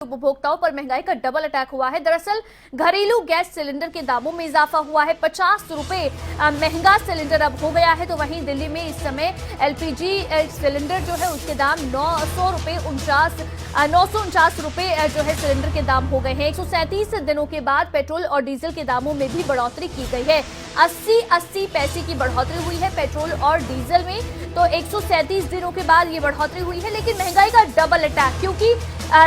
उपभोक्ताओं पर महंगाई का डबल अटैक हुआ है। दरअसल घरेलू गैस सिलेंडर के दामों में इजाफा हुआ है। 50 रुपए महंगा सिलेंडर अब हो गया है। तो वहीं दिल्ली में इस समय एलपीजी सिलेंडर जो है उसके दाम 949 रुपए जो है सिलेंडर के दाम हो गए हैं। 137 दिनों के बाद पेट्रोल और डीजल के दामों में भी बढ़ोतरी की गई है। 80 पैसे की बढ़ोतरी हुई है पेट्रोल और डीजल में। तो 137 दिनों के बाद ये बढ़ोतरी हुई है। लेकिन महंगाई का डबल अटैक, क्योंकि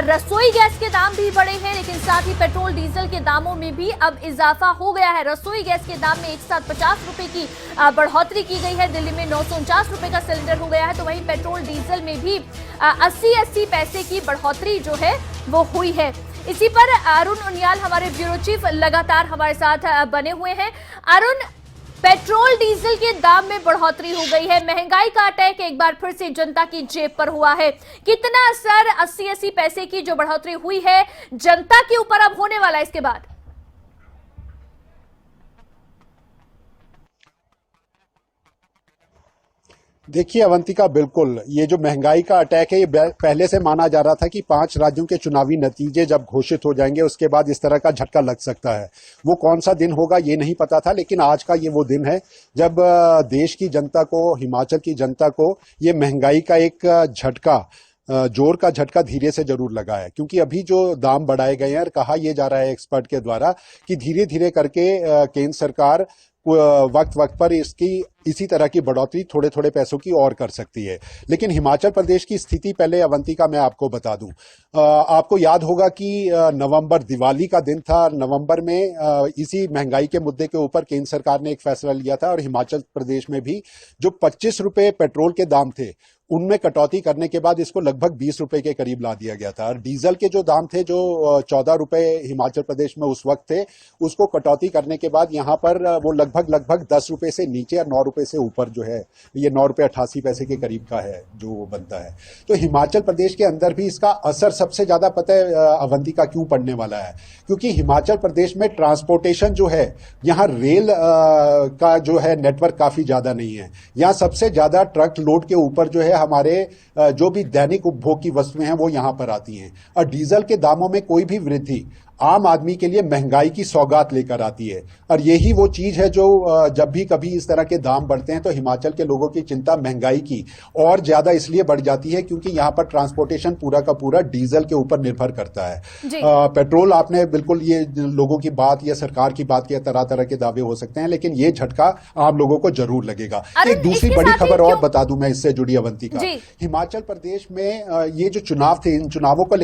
रसोई गैस के दाम भी बढ़े हैं, लेकिन साथ ही पेट्रोल डीजल के दामों में भी अब इजाफा हो गया है। रसोई गैस के दाम में एक साथ 50 रुपए की बढ़ोतरी की गई है। दिल्ली में 949 रुपए का सिलेंडर हो गया है। तो वहीं पेट्रोल डीजल में भी 80 पैसे की बढ़ोतरी जो है वो हुई है। इसी पर अरुण उनियाल हमारे ब्यूरो चीफ लगातार हमारे साथ बने हुए हैं। अरुण, पेट्रोल डीजल के दाम में बढ़ोतरी हो गई है, महंगाई का अटैक एक बार फिर से जनता की जेब पर हुआ है। कितना असर 80 पैसे की जो बढ़ोतरी हुई है जनता के ऊपर अब होने वाला है इसके बाद? देखिए अवंतिका, बिल्कुल ये जो महंगाई का अटैक है ये पहले से माना जा रहा था कि 5 राज्यों के चुनावी नतीजे जब घोषित हो जाएंगे उसके बाद इस तरह का झटका लग सकता है। वो कौन सा दिन होगा ये नहीं पता था, लेकिन आज का ये वो दिन है जब देश की जनता को, हिमाचल की जनता को ये महंगाई का एक झटका, जोर का झटका धीरे से जरूर लगा है। क्योंकि अभी जो दाम बढ़ाए गए हैं और कहा यह जा रहा है एक्सपर्ट के द्वारा कि धीरे धीरे करके केंद्र सरकार वक्त वक्त पर इसी तरह की बढ़ोतरी थोड़े थोड़े पैसों की और कर सकती है। लेकिन हिमाचल प्रदेश की स्थिति पहले अवंतिका मैं आपको बता दूं। आपको याद होगा कि नवंबर, दिवाली का दिन था। नवंबर में इसी महंगाई के मुद्दे के ऊपर केंद्र सरकार ने एक फैसला लिया था और हिमाचल प्रदेश में भी जो 25 रुपए पेट्रोल के दाम थे उनमें कटौती करने के बाद इसको लगभग 20 रुपए के करीब ला दिया गया था। और डीजल के जो दाम थे, जो 14 रुपए हिमाचल प्रदेश में उस वक्त थे, उसको कटौती करने के बाद यहाँ पर वो लगभग 10 रुपए से नीचे और 9 रुपए से ऊपर जो है ये 9 रुपए 88 पैसे के करीब का है जो वो बनता है। तो हिमाचल प्रदेश के अंदर भी इसका असर सबसे ज्यादा पता है अवंतिका क्यों पड़ने वाला है? क्योंकि हिमाचल प्रदेश में ट्रांसपोर्टेशन जो है, यहाँ रेल का जो है नेटवर्क काफी ज्यादा नहीं है। यहाँ सबसे ज्यादा ट्रक लोड के ऊपर जो है हमारे जो भी दैनिक उपभोग की वस्तुएं हैं वो यहां पर आती हैं। और डीजल के दामों में कोई भी वृद्धि आम आदमी के लिए महंगाई की सौगात लेकर आती है। और यही वो चीज है जो जब भी कभी इस तरह के दाम बढ़ते हैं तो हिमाचल के लोगों की चिंता महंगाई की और ज्यादा इसलिए बढ़ जाती है क्योंकि यहाँ पर ट्रांसपोर्टेशन पूरा का पूरा डीजल के ऊपर निर्भर करता है। पेट्रोल, आपने बिल्कुल ये लोगों की बात या सरकार की बात की, तरह तरह के दावे हो सकते हैं, लेकिन ये झटका आम लोगों को जरूर लगेगा। एक दूसरी बड़ी खबर और बता दूं मैं इससे जुड़ी अवंतिका, हिमाचल प्रदेश में ये जो चुनाव थे, इन चुनावों को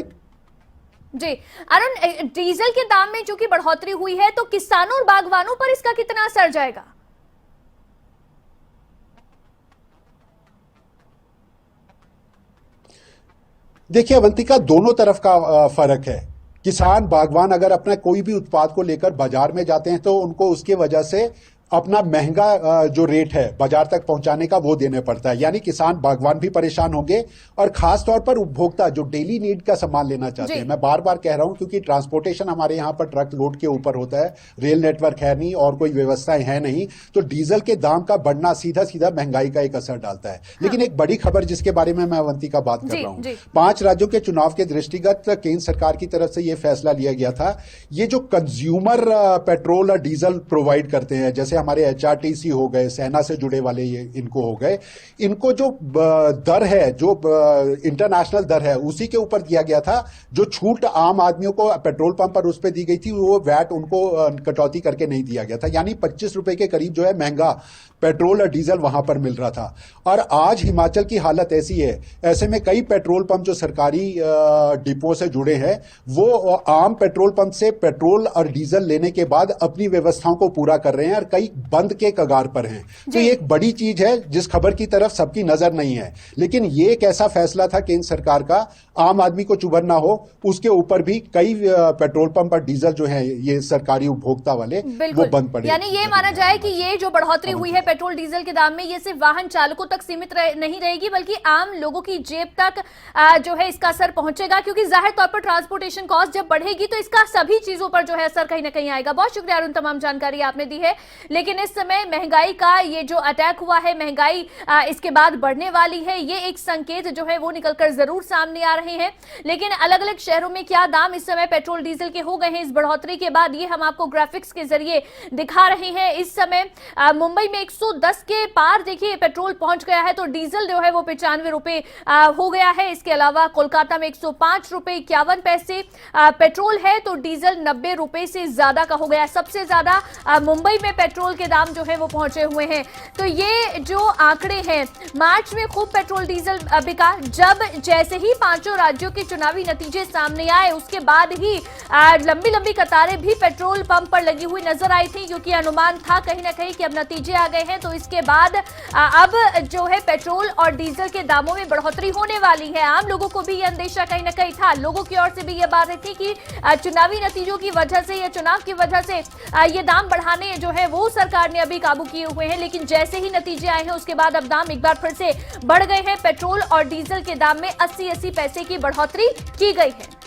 जी अरुण, डीजल के दाम में जो कि बढ़ोतरी हुई है तो किसानों और बागवानों पर इसका कितना असर जाएगा? देखिए अवंतिका, दोनों तरफ का फर्क है। किसान, बागवान अगर अपना कोई भी उत्पाद को लेकर बाजार में जाते हैं तो उनको उसके वजह से अपना महंगा जो रेट है बाजार तक पहुंचाने का वो देने पड़ता है। यानी किसान, बागवान भी परेशान होंगे और खास तौर पर उपभोक्ता जो डेली नीड का सामान लेना चाहते हैं। मैं बार बार कह रहा हूं क्योंकि ट्रांसपोर्टेशन हमारे यहाँ पर ट्रक लोड के ऊपर होता है, रेल नेटवर्क है नहीं और कोई व्यवस्थाएं है नहीं, तो डीजल के दाम का बढ़ना सीधा सीधा महंगाई का एक असर डालता है। लेकिन एक बड़ी खबर जिसके बारे में मैं अवंतिका बात कर रहा हूँ, 5 राज्यों के चुनाव के दृष्टिगत केंद्र सरकार की तरफ से यह फैसला लिया गया था। ये जो कंज्यूमर पेट्रोल और डीजल प्रोवाइड करते हैं, जैसे हमारे एचआरटीसी हो गए, सेना से जुड़े वाले ये इनको हो गए, इनको जो दर है, जो इंटरनेशनल दर है, उसी के ऊपर दिया गया था। जो छूट आम आदमियों को पेट्रोल पंप पर उस पर दी गई थी वो वैट उनको कटौती करके नहीं दिया गया था। यानी 25 रुपए के करीब जो है महंगा पेट्रोल और डीजल वहां पर मिल रहा था। और आज हिमाचल की हालत ऐसी है, ऐसे में कई पेट्रोल पंप जो सरकारी डिपो से जुड़े हैं वो आम पेट्रोल पंप से पेट्रोल और डीजल लेने के बाद अपनी व्यवस्थाओं को पूरा कर रहे हैं और कई बंद के कगार पर हैं। तो ये एक बड़ी चीज है जिस खबर की तरफ सबकी नजर नहीं है। लेकिन ये एक ऐसा फैसला था केंद्र सरकार का, आम आदमी को चुभन ना हो उसके ऊपर भी कई पेट्रोल पंप और डीजल जो है ये सरकारी उपभोक्ता वाले वो बंद पड़े। यानी ये माना जाए कि ये जो बढ़ोतरी हुई है पेट्रोल डीजल के दाम में, ये सिर्फ वाहन चालकों तक सीमित नहीं रहेगी बल्कि आम लोगों की जेब तक जो है इसका असर पहुंचेगा, क्योंकि जाहिर तौर पर ट्रांसपोर्टेशन कॉस्ट जब बढ़ेगी तो इसका सभी चीजों पर जो है असर कहीं ना कहीं आएगा। बहुत शुक्रिया अरुण, तमाम जानकारी आपने दी है। लेकिन इस समय महंगाई का ये जो अटैक हुआ है, महंगाई इसके बाद बढ़ने वाली है, ये एक संकेत जो है वो निकलकर जरूर सामने आ रहे हैं। लेकिन अलग अलग शहरों में क्या दाम इस समय पेट्रोल डीजल के हो गए हैं इस बढ़ोतरी के बाद, ये हम आपको ग्राफिक्स के जरिए दिखा रहे हैं। इस समय मुंबई में 110 के पार देखिए पेट्रोल पहुंच गया है, तो डीजल जो है वो 95 रुपए हो गया है। इसके अलावा कोलकाता में 105 रुपए 51 पैसे पेट्रोल है, तो डीजल 90 रुपए से ज्यादा का हो गया। सबसे ज्यादा मुंबई में पेट्रोल के दाम जो है वो पहुंचे हुए हैं। तो ये जो आंकड़े हैं, मार्च में खूब पेट्रोल डीजल बिका, जब जैसे ही पांचों राज्यों के चुनावी नतीजे सामने आए उसके बाद ही लंबी लंबी कतारें भी पेट्रोल पंप पर लगी हुई नजर आई थी, क्योंकि अनुमान था कहीं ना कहीं कि अब नतीजे आ गए हैं, तो इसके बाद अब जो है पेट्रोल और डीजल के दामों में बढ़ोतरी होने वाली है। आम लोगों को भी यह अंदेशा कहीं ना कहीं था, लोगों की ओर से भी यह बात रही थी कि चुनावी नतीजों की वजह से या चुनाव की वजह से ये दाम बढ़ाने जो है वो सरकार ने अभी काबू किए हुए हैं। लेकिन जैसे ही नतीजे आए हैं उसके बाद अब दाम एक बार फिर से बढ़ गए हैं। पेट्रोल और डीजल के दाम में 80-80 पैसे की बढ़ोतरी की गई है।